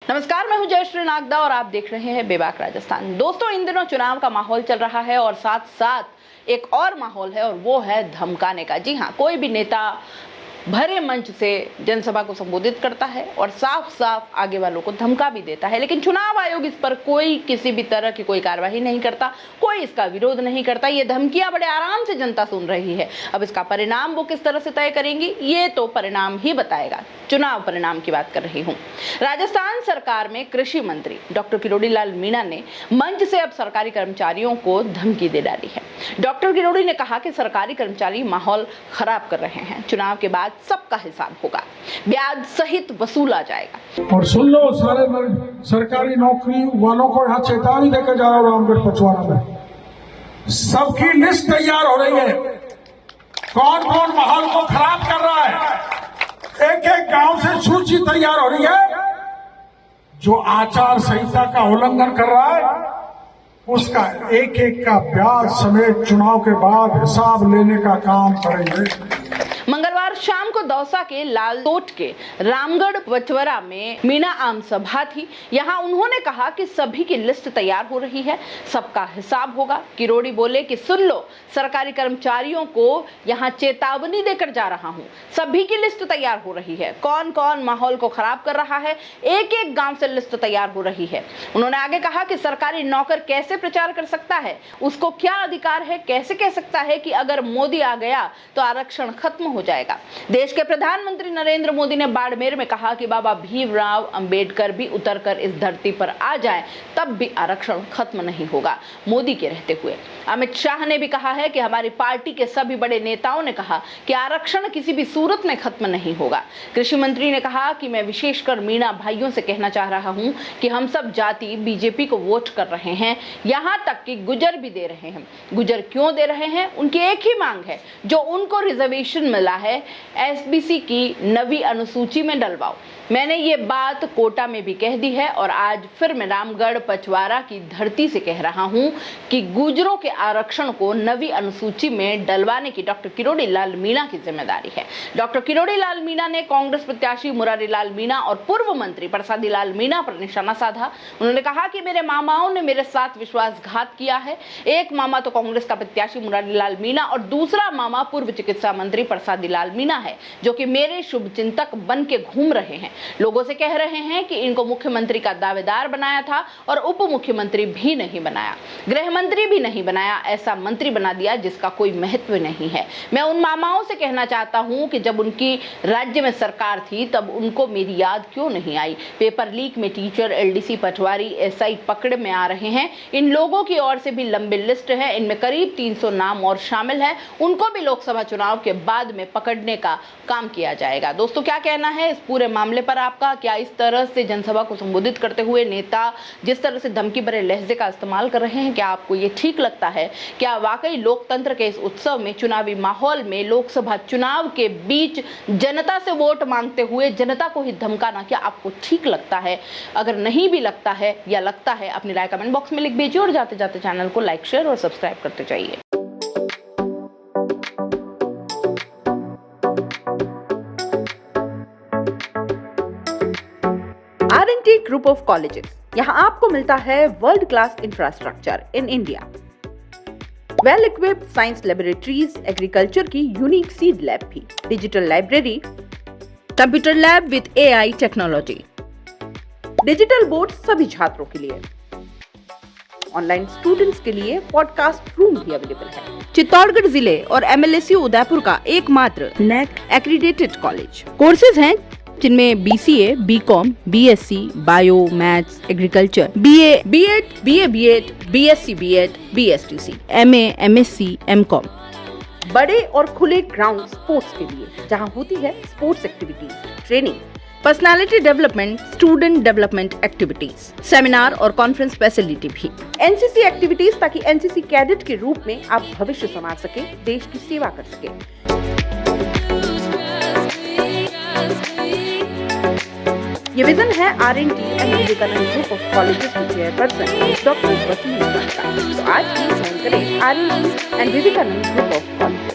नमस्कार, मैं हूं जयश्री नागदा और आप देख रहे हैं बेबाक राजस्थान। दोस्तों, इन दिनों चुनाव का माहौल चल रहा है और साथ साथ एक और माहौल है और वो है धमकाने का। जी हाँ, कोई भी नेता भरे मंच से जनसभा को संबोधित करता है और साफ साफ आगे वालों को धमका भी देता है, लेकिन चुनाव आयोग इस पर कोई किसी भी तरह की कोई कार्रवाई नहीं करता, कोई इसका विरोध नहीं करता। ये धमकियां बड़े आराम से जनता सुन रही है। अब इसका परिणाम वो किस तरह से तय करेंगी, ये तो परिणाम ही बताएगा। चुनाव परिणाम की बात कर रही हूँ। राजस्थान सरकार में कृषि मंत्री डॉक्टर किरोड़ी लाल मीणा ने मंच से अब सरकारी कर्मचारियों को धमकी दे डाली है। डॉक्टर किरोड़ी ने कहा कि सरकारी कर्मचारी माहौल खराब कर रहे हैं, चुनाव के बाद सबका हिसाब होगा, ब्याज सहित वसूला जाएगा। और सुन लो, सारे सरकारी नौकरी वालों को यहाँ चेतावनी देकर जा रहा हूँ। रामगढ़ पचवाड़ा में सबकी लिस्ट तैयार हो रही है, कौन कौन माहौल को खराब कर रहा है। एक एक गांव से सूची तैयार हो रही है। जो आचार संहिता का उल्लंघन कर रहा है उसका एक एक का ब्याज समेत चुनाव के बाद हिसाब लेने का काम करेंगे। मंगलवार शाम को दौसा के लालकोट के रामगढ़ पचवरा में मीणा आम सभा थी। यहां उन्होंने कहा कि सभी की लिस्ट तैयार हो रही है, सबका हिसाब होगा। किरोड़ी बोले कि सुन लो, सरकारी कर्मचारियों को यहां चेतावनी देकर जा रहा हूं, सभी की लिस्ट तैयार हो रही है। कौन कौन माहौल को खराब कर रहा है, एक एक गांव से लिस्ट तैयार हो रही है। उन्होंने आगे कहा कि सरकारी नौकर कैसे प्रचार कर सकता है, उसको क्या अधिकार है, कैसे कह सकता है कि अगर मोदी आ गया तो आरक्षण खत्म हो जाएगा। देश के प्रधानमंत्री नरेंद्र मोदी ने बाड़मेर में कहा कि बाबा भीमराव अंबेडकर भी उतरकर इस धरती पर आ जाएं, तब भी आरक्षण खत्म नहीं होगा मोदी के रहते हुए। अमित शाह ने भी कहा है कि हमारी पार्टी के सभी बड़े नेताओं ने कहा कि आरक्षण किसी भी सूरत में खत्म नहीं होगा। कृषि मंत्री ने कहा कि मैं विशेषकर मीणा भाइयों से कहना चाह रहा हूं कि हम सब जाति बीजेपी को वोट कर रहे हैं, यहां तक कि गुजर भी दे रहे हैं। गुजर क्यों दे रहे हैं? उनकी एक ही मांग है, जो उनको रिजर्वेशन मिला है एसबीसी की नवी अनुसूची में डलवाओ। मैंने ये बात कोटा में भी कह दी है और आज फिर मैं रामगढ़ पचवाड़ा की धरती से कह रहा हूं कि गुजरों के आरक्षण को नवी अनुसूची में डलवाने की डॉक्टर किरोड़ी लाल मीणा की जिम्मेदारी है। डॉक्टर किरोड़ी लाल मीणा ने कांग्रेस प्रत्याशी मुरारी लाल मीणा और पूर्व मंत्री प्रसादी लाल मीणा पर निशाना साधा। उन्होंने कहा कि मेरे मामाओं ने मेरे साथ विश्वासघात किया है। एक मामा तो कांग्रेस का प्रत्याशी मुरारी लाल मीणा और दूसरा मामा पूर्व चिकित्सा मंत्री प्रसादी लाल मीणा है, जो कि मेरे शुभचिंतक बन के घूम रहे हैं। लोगों से कह रहे हैं कि इनको मुख्यमंत्री का दावेदार बनाया था और उप मुख्यमंत्री भी नहीं बनाया, गृह मंत्री भी नहीं बनाया, ऐसा मंत्री बना दिया जिसका कोई महत्व नहीं है। मैं उन मामाओं से कहना चाहता हूं कि जब उनकी राज्य में सरकार थी तब उनको मेरी याद क्यों नहीं आई। पेपर लीक में टीचर, एलडीसी, पटवारी, एसआई पकड़ में आ रहे हैं। इन लोगों की ओर से भी लंबी लिस्ट है, इनमें करीब 300 नाम और शामिल है। उनको भी लोकसभा चुनाव के बाद में पकड़ने का काम किया जाएगा। दोस्तों, क्या कहना है इस पूरे मामले पर आपका? क्या इस तरह से जनसभा को संबोधित करते हुए नेता जिस तरह से धमकी भरे लहजे का इस्तेमाल कर रहे हैं, क्या आपको ये ठीक लगता है? क्या वाकई लोकतंत्र के इस उत्सव में, चुनावी माहौल में, लोकसभा चुनाव के बीच जनता से वोट मांगते हुए जनता को ही धमकाना क्या आपको ठीक लगता है? अगर नहीं भी लगता है या लगता है, अपनी राय कमेंट बॉक्स में लिख दीजिए और जाते जाते चैनल को लाइक, शेयर और सब्सक्राइब करते जाइए। R&T ग्रुप ऑफ कॉलेजेस, यहाँ आपको मिलता है world class infrastructure in India, well equipped science laboratories, agriculture की यूनिक सीड लैब भी, digital library, computer lab with AI technology, digital board सभी छात्रों के लिए, ऑनलाइन स्टूडेंट्स के लिए पॉडकास्ट रूम भी अवेलेबल है। चित्तौड़गढ़ जिले और MLSU उदयपुर का एकमात्र NAC एक्रीडेटेड कॉलेज। कोर्सेज हैं जिनमें BCA, BCom, BSc, bio, maths, agriculture, BA, B.Ed, BA, B.Ed, BSc, B.Ed, BSTC, MA, MSc, MCom। बड़े और खुले ग्राउंड स्पोर्ट्स के लिए, जहां होती है sports activities, training, personality development, student development activities, seminar और कॉन्फ्रेंस फैसिलिटी भी, NCC एक्टिविटीज, ताकि NCC कैडेट के रूप में आप भविष्य संवार सके, देश की सेवा कर सके। ये विजन है R&T and Vivekananda group of colleges के चेयरपर्सन डॉक्टर वसीम का। तो आज ही ज्वाइन करें R&T and Vivekananda group of colleges.